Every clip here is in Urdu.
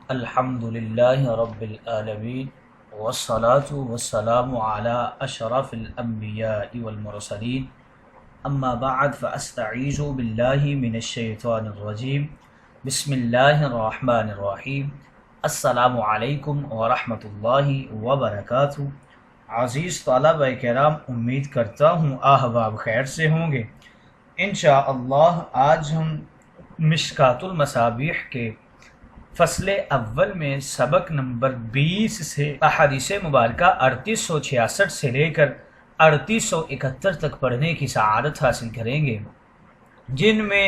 الحمدللہ رب العالمین والصلاة والسلام علی اشرف الانبیاء والمرسلین اما بعد فاستعیذ باللہ من الشیطان الرجیم بسم اللہ الرحمن الرحیم السلام علیکم ورحمۃ اللہ وبرکاتہ۔ عزیز طلبہ کرام، امید کرتا ہوں احباب خیر سے ہوں گے۔ انشاءاللہ آج ہم مشکوٰۃ المصابیح کے فصل اول میں سبق نمبر 20 سے احادیث مبارکہ 3866 سے لے کر 3871 تک پڑھنے کی سعادت حاصل کریں گے، جن میں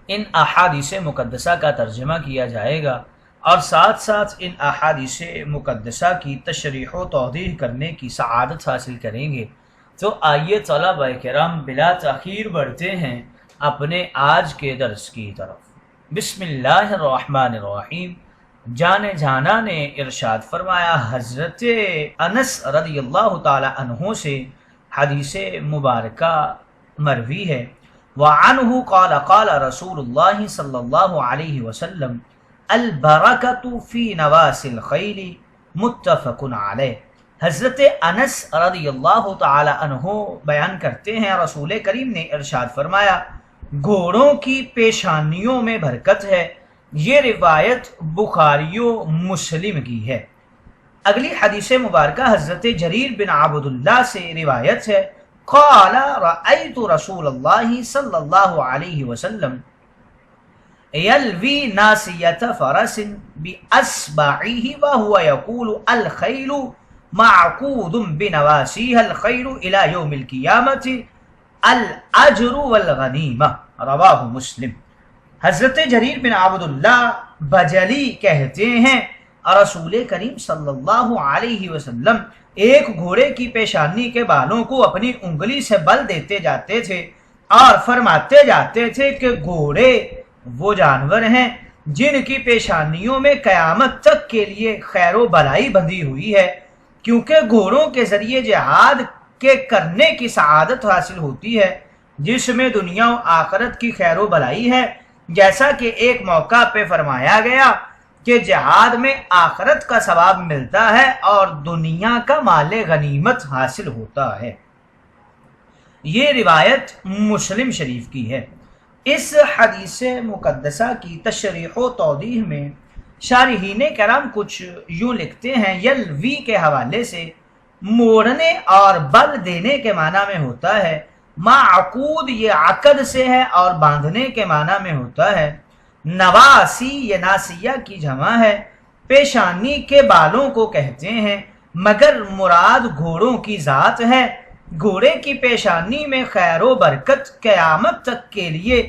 ان احادیث مقدسہ کا ترجمہ کیا جائے گا اور ساتھ ساتھ ان احادیث مقدسہ کی تشریح و توضیح کرنے کی سعادت حاصل کریں گے۔ تو آئیے طلبہ کرام بلا تاخیر بڑھتے ہیں اپنے آج کے درس کی طرف۔ بسم اللہ الرحمن الرحیم۔ جان جانا نے ارشاد فرمایا، حضرت انس رضی اللہ تعالی عنہ سے حدیث مبارکہ مروی ہے، وعنہ قال قال رسول اللہ صلی اللہ علیہ وسلم البرکۃ فی نواس الخیل متفق علیہ۔ حضرت انس رضی اللہ تعالی عنہ بیان کرتے ہیں، رسول کریم نے ارشاد فرمایا، گھوڑوں کی پیشانیوں میں برکت ہے۔ یہ روایت بخاری و مسلم کی ہے۔ اگلی حدیث مبارکہ حضرت جریر بن عبداللہ سے روایت ہے، قال رأیت رسول اللہ صلی اللہ علیہ وسلم یلوی ناسیۃ فرس بأصبعہ وہو یقول الخیل معقود بنواسیہ الخیر الی یوم القیامۃ الاجر والغنیمہ، رواہ مسلم۔ حضرت جریر بن عبداللہ بجلی کہتے ہیں، رسول کریم صلی اللہ علیہ وسلم ایک گھوڑے کی پیشانی کے بالوں کو اپنی انگلی سے بل دیتے جاتے تھے اور فرماتے جاتے تھے کہ گھوڑے وہ جانور ہیں جن کی پیشانیوں میں قیامت تک کے لیے خیر و بھلائی بندھی ہوئی ہے، کیونکہ گھوڑوں کے ذریعے جہاد کے کرنے کی سعادت حاصل ہوتی ہے، جس میں دنیا و آخرت کی خیر و بھلائی ہے، جیسا کہ ایک موقع پہ فرمایا گیا کہ جہاد میں آخرت کا ثواب ملتا ہے اور دنیا کا مال غنیمت حاصل ہوتا ہے۔ یہ روایت مسلم شریف کی ہے۔ اس حدیث مقدسہ کی تشریح و توضیح میں شارحین کرام کچھ یوں لکھتے ہیں، یلوی کے حوالے سے موڑنے اور بل دینے کے معنی میں ہوتا ہے، معقود یہ عقد سے ہے اور باندھنے کے معنی میں ہوتا ہے، نواسی یہ ناسیہ کی جمع ہے، پیشانی کے بالوں کو کہتے ہیں، مگر مراد گھوڑوں کی ذات ہے۔ گھوڑے کی پیشانی میں خیر و برکت قیامت تک کے لیے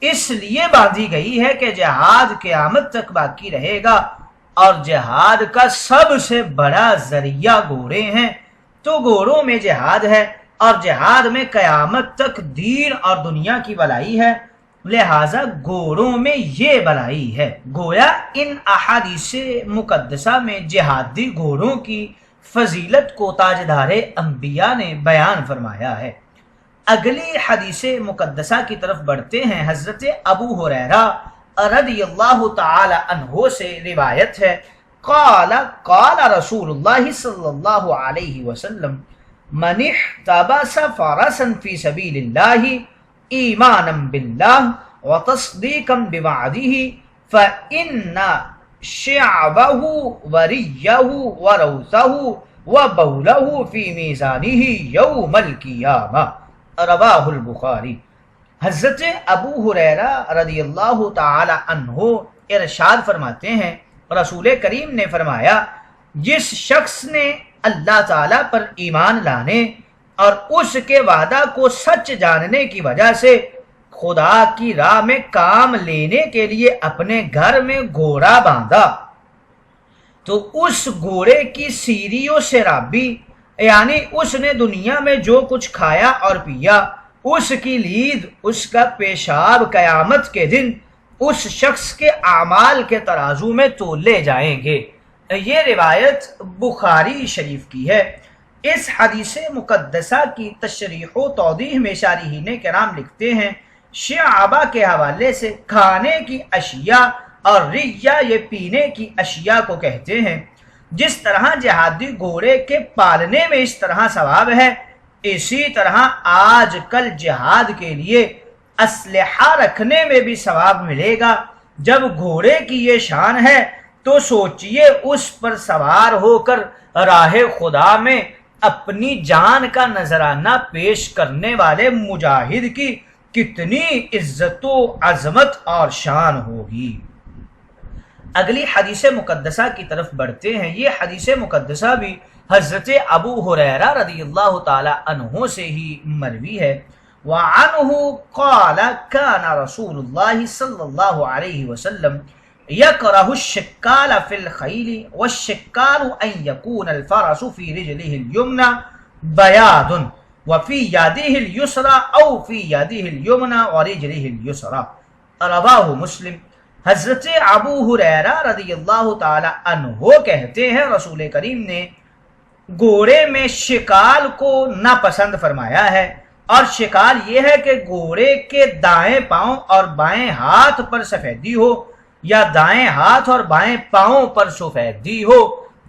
اس لیے باندھی گئی ہے کہ جہاد قیامت تک باقی رہے گا اور جہاد کا سب سے بڑا ذریعہ گھوڑے ہیں، تو گھوڑوں میں جہاد ہے اور جہاد میں قیامت تک دین اور دنیا کی بھلائی ہے، لہٰذا گھوڑوں میں یہ بھلائی ہے۔ گویا ان احادیث مقدسہ میں جہادی گھوڑوں کی فضیلت کو تاجدار انبیاء نے بیان فرمایا ہے۔ اگلی حدیث مقدسہ کی طرف بڑھتے ہیں۔ حضرت ابو ہریرہ رضی اللہ تعالی عنہ سے روایت ہے، قال قال رسول اللہ صلی اللہ علیہ وسلم من احتبس فرسا فی سبیل اللہ ایمانا باللہ وتصدیقا بوعدہ فإن شعبہ وریہ وروثہ وبولہ فی میزانہ یوم القیامہ، رواہ البخاری۔ حضرت ابو ہریرہ رضی اللہ تعالی عنہ ارشاد فرماتے ہیں، رسول کریم نے فرمایا، جس شخص نے اللہ تعالیٰ پر ایمان لانے اور اس کے وعدہ کو سچ جاننے کی وجہ سے خدا کی راہ میں کام لینے کے لیے اپنے گھر میں گھوڑا باندھا، تو اس گھوڑے کی سیری و سرابی، یعنی اس نے دنیا میں جو کچھ کھایا اور پیا، اس کی لید، اس کا پیشاب قیامت کے دن اس شخص کے اعمال کے ترازو میں تولے جائیں گے۔ یہ روایت بخاری شریف کی ہے۔ اس حدیث مقدسہ کی تشریح و توضیح میں شارحین کرام لکھتے ہیں، شعبہ کے حوالے سے کھانے کی اشیاء اور ریہ یہ پینے کی اشیاء کو کہتے ہیں۔ جس طرح جہادی گھوڑے کے پالنے میں اس طرح ثواب ہے، اسی طرح آج کل جہاد کے لیے اسلحہ رکھنے میں بھی ثواب ملے گا۔ جب گھوڑے کی یہ شان ہے تو سوچئے اس پر سوار ہو کر راہ خدا میں اپنی جان کا نذرانہ پیش کرنے والے مجاہد کی کتنی عزت و عظمت اور شان ہوگی۔ اگلی حدیث مقدسہ کی طرف بڑھتے ہیں۔ یہ حدیث مقدسہ بھی حضرت ابو ہریرہ رضی اللہ تعالی عنہ سے ہی مروی ہے۔ وعنہ قال كان رسول اللہ صلی اللہ علیہ وسلم يكره الشكال في الخيل والشكال أن يكون الفرس في رجله اليمنى بياض وفي يده اليسرى أو في يده اليمنى ورجله اليسرى رواه مسلم۔ حضرت ابو ہریرہ رضی اللہ تعالی عنہ کہتے ہیں رسول کریم نے گھوڑے میں شکال کو ناپسند فرمایا ہے، اور شکال یہ ہے کہ گھوڑے کے دائیں پاؤں اور بائیں ہاتھ پر سفیدی ہو یا دائیں ہاتھ اور بائیں پاؤں پر سفیدی ہو۔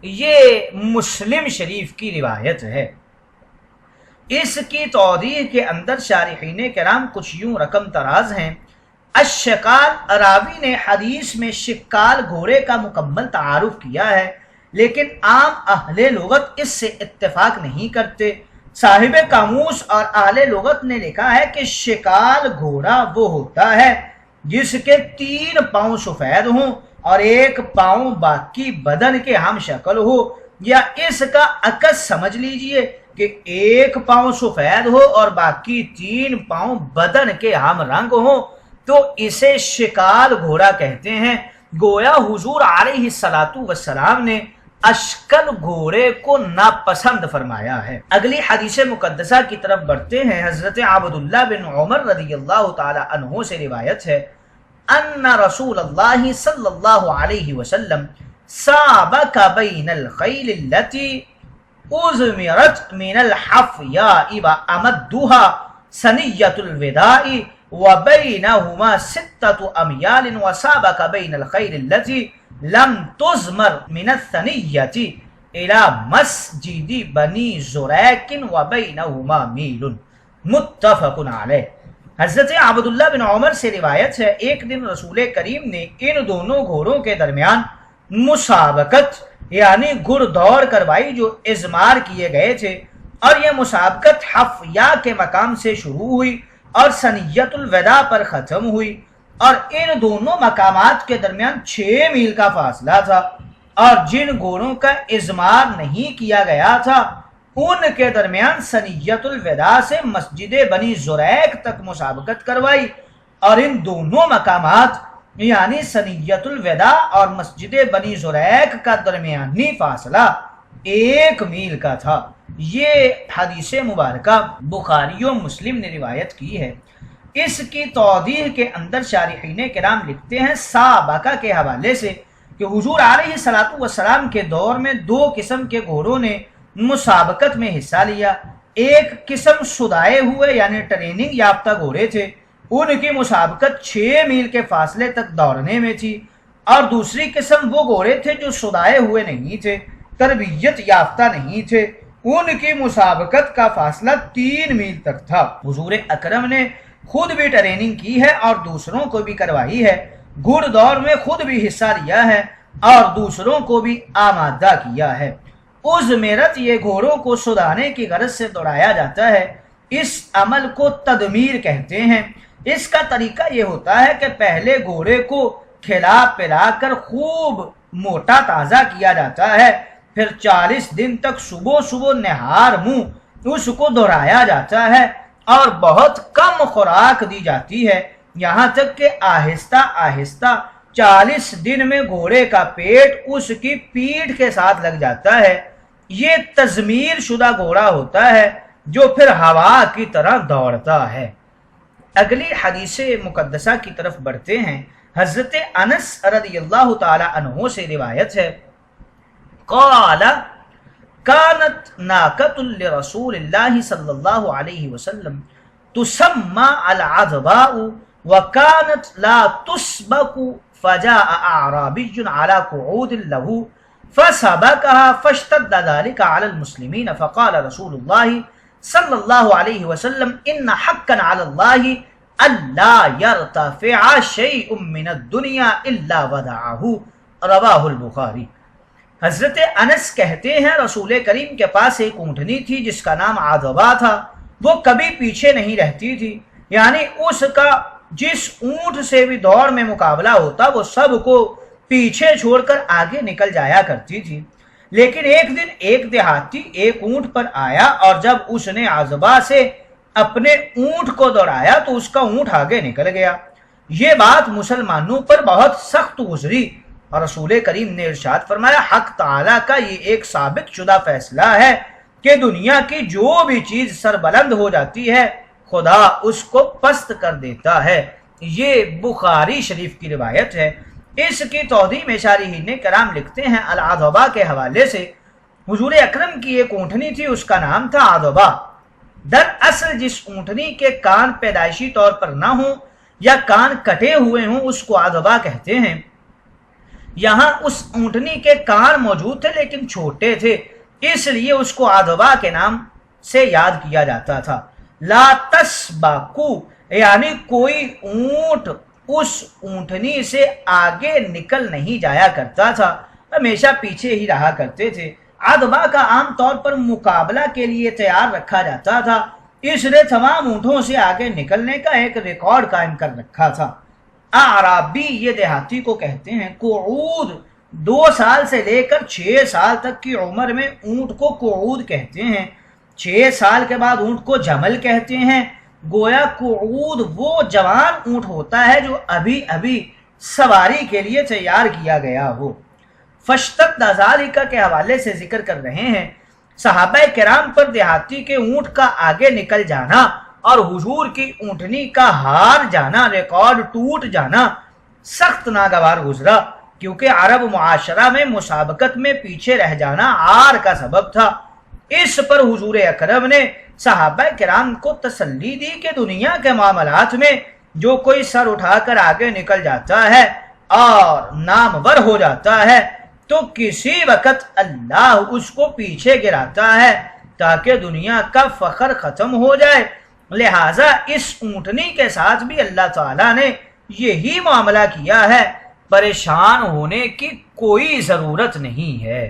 یہ مسلم شریف کی روایت ہے۔ اس کی توضیح کے اندر شارحین کرام کچھ یوں رقم تراز ہیں۔ الشکال، راوی نے حدیث میں شکال گھوڑے کا مکمل تعارف کیا ہے، لیکن عام اہل لغت اس سے اتفاق نہیں کرتے۔ صاحب قاموس اور اہل لغت نے لکھا ہے کہ شکال گھوڑا وہ ہوتا ہے جس کے 3 پاؤں سفید ہوں اور 1 پاؤں باقی بدن کے ہم شکل ہو، یا اس کا عکس سمجھ لیجئے کہ 1 پاؤں سفید ہو اور باقی 3 پاؤں بدن کے ہم رنگ ہوں، تو اسے شکال گھوڑا کہتے ہیں۔ گویا حضور علیہ السلام نے اشکل گھوڑے کو ناپسند فرمایا ہے۔ اگلی حدیث مقدسہ کی طرف بڑھتے ہیں۔ حضرت عبداللہ بن عمر رضی اللہ تعالی عنہ سے روایت ہے ان رسول اللہ صلی اللہ علیہ وسلم سابق بین الخیل التي ازمرت من الحفیاء وامدها ثنیۃ الوداع وبینہما 6 امیال وسابق بین الخیل التي لم تزمر من الثنیۃ الى مسجد بنی زریق وبینہما میل متفق علیہ۔ حضرت عبداللہ بن عمر سے روایت ہے ایک دن رسول کریم نے ان دونوں گھوڑوں کے درمیان مسابقت یعنی گھڑ دوڑ کروائی جو اضمار کیے گئے تھے، اور یہ مسابقت حفیاء کے مقام سے شروع ہوئی اور ثنیۃ الوداع پر ختم ہوئی، اور ان دونوں مقامات کے درمیان 6 میل کا فاصلہ تھا، اور جن گھوڑوں کا اضمار نہیں کیا گیا تھا ان کے درمیان ثنیۃ الوداع سے مسجد بنی زریق تک مسابقت کروائی، اور ان دونوں مقامات یعنی ثنیۃ الوداع اور مسجد بنی زریق کا درمیانی فاصلہ 1 میل کا تھا۔ یہ حدیث مبارکہ بخاری و مسلم نے روایت کی ہے۔ اس کی توضیح کے اندر شارحین کرام لکھتے ہیں سابقہ کے حوالے سے کہ حضور علیہ السلام کے دور میں 2 قسم کے گھوڑوں نے مسابقت میں حصہ لیا۔ ایک قسم سدائے ہوئے یعنی ٹریننگ یافتہ گھوڑے تھے، ان کی مسابقت 6 میل کے فاصلے تک دوڑنے میں تھی، اور دوسری قسم وہ گھوڑے تھے جو سدائے ہوئے نہیں تھے، تربیت یافتہ نہیں تھے، ان کی مسابقت کا فاصلہ 3 میل تک تھا۔ حضور اکرم نے خود بھی ٹریننگ کی ہے اور دوسروں کو بھی کروائی ہے، گھڑ دوڑ میں خود بھی حصہ لیا ہے اور دوسروں کو بھی آمادہ کیا ہے۔ ازمرت یہ گھوڑوں کو سدانے کی غرض سے دوڑایا جاتا ہے، اس عمل کو تدمیر کہتے ہیں۔ اس کا طریقہ یہ ہوتا ہے کہ پہلے گھوڑے کو کھلا پلا کر خوب موٹا تازہ کیا جاتا ہے، پھر 40 دن تک صبح صبح نہار منہ اس کو دوہرایا جاتا ہے اور بہت کم خوراک دی جاتی ہے، یہاں تک کہ آہستہ آہستہ 40 دن میں گھوڑے کا پیٹ اس کی پیٹھ کے ساتھ لگ جاتا ہے۔ یہ تزمیر شدہ گھوڑا ہوتا ہے جو پھر ہوا کی طرح دوڑتا ہے۔ اگلی حدیث مقدسہ کی طرف بڑھتے ہیں۔ حضرت انس رضی اللہ تعالی عنہ سے روایت ہے قال كانت ناقة لرسول اللہ صلی اللہ علیہ وسلم تسمى العذباء وكانت لا تسبق فجاء اعرابی على قعود له فسبقها فاشتد ذلك على المسلمين فقال رسول الله صلی اللہ علیہ وسلم ان حقا علی اللہ الا يرتفع شیء من الدنیا الا وضعه، رواہ البخاری۔ حضرت انس کہتے ہیں رسول کریم کے پاس ایک اونٹنی تھی جس کا نام عذبہ تھا، وہ کبھی پیچھے نہیں رہتی تھی، یعنی اس کا جس اونٹ سے بھی دوڑ میں مقابلہ ہوتا وہ سب کو پیچھے چھوڑ کر آگے نکل جایا کرتی تھی۔ لیکن ایک دن ایک دیہاتی ایک اونٹ پر آیا اور جب اس نے عذبہ سے اپنے اونٹ کو دوڑایا تو اس کا اونٹ آگے نکل گیا۔ یہ بات مسلمانوں پر بہت سخت گزری اور رسول کریم نے ارشاد فرمایا حق تعالیٰ کا یہ ایک ثابت شدہ فیصلہ ہے کہ دنیا کی جو بھی چیز سربلند ہو جاتی ہے خدا اس کو پست کر دیتا ہے۔ یہ بخاری شریف کی روایت ہے۔ اس کی توضیح میں شارحین کرام لکھتے ہیں العذبہ کے حوالے سے حضور اکرم کی ایک اونٹنی تھی، اس کا نام تھا عذبہ۔ دراصل جس اونٹنی کے کان پیدائشی طور پر نہ ہوں یا کان کٹے ہوئے ہوں اس کو عذبہ کہتے ہیں۔ یہاں اس اونٹنی کے کان موجود تھے لیکن چھوٹے تھے، اس لیے اس کو عذبہ کے نام سے یاد کیا جاتا تھا۔ لا تسبقو یعنی کوئی اونٹ اس اونٹنی سے آگے نکل نہیں جایا کرتا تھا، ہمیشہ پیچھے ہی رہا کرتے تھے۔ عذبہ کا عام طور پر مقابلہ کے لیے تیار رکھا جاتا تھا، اس نے تمام اونٹوں سے آگے نکلنے کا ایک ریکارڈ قائم کر رکھا تھا۔ اعرابی یہ دیہاتی کو کہتے ہیں۔ قعود 2 سال سے لے کر 6 سال تک کی عمر میں اونٹ کو قعود کہتے ہیں، 6 سال کے بعد اونٹ کو جمل کہتے ہیں۔ گویا قعود وہ جوان اونٹ ہوتا ہے جو ابھی ابھی سواری کے لیے تیار کیا گیا ہو۔ فاشتد ذالک کے حوالے سے ذکر کر رہے ہیں صحابہ کرام پر دیہاتی کے اونٹ کا آگے نکل جانا اور حضور کی اونٹنی کا ہار جانا، ریکارڈ ٹوٹ جانا سخت ناگوار گزرا، کیونکہ عرب معاشرہ میں مسابقت میں پیچھے رہ جانا عار کا سبب تھا۔ اس پر حضور اکرم نے صحابہ کرام کو تسلی دی کہ دنیا کے معاملات میں جو کوئی سر اٹھا کر آگے نکل جاتا ہے اور نامور ہو جاتا ہے تو کسی وقت اللہ اس کو پیچھے گراتا ہے تاکہ دنیا کا فخر ختم ہو جائے۔ لہٰذا اس اونٹنی کے ساتھ بھی اللہ تعالیٰ نے یہی معاملہ کیا ہے، پریشان ہونے کی کوئی ضرورت نہیں ہے۔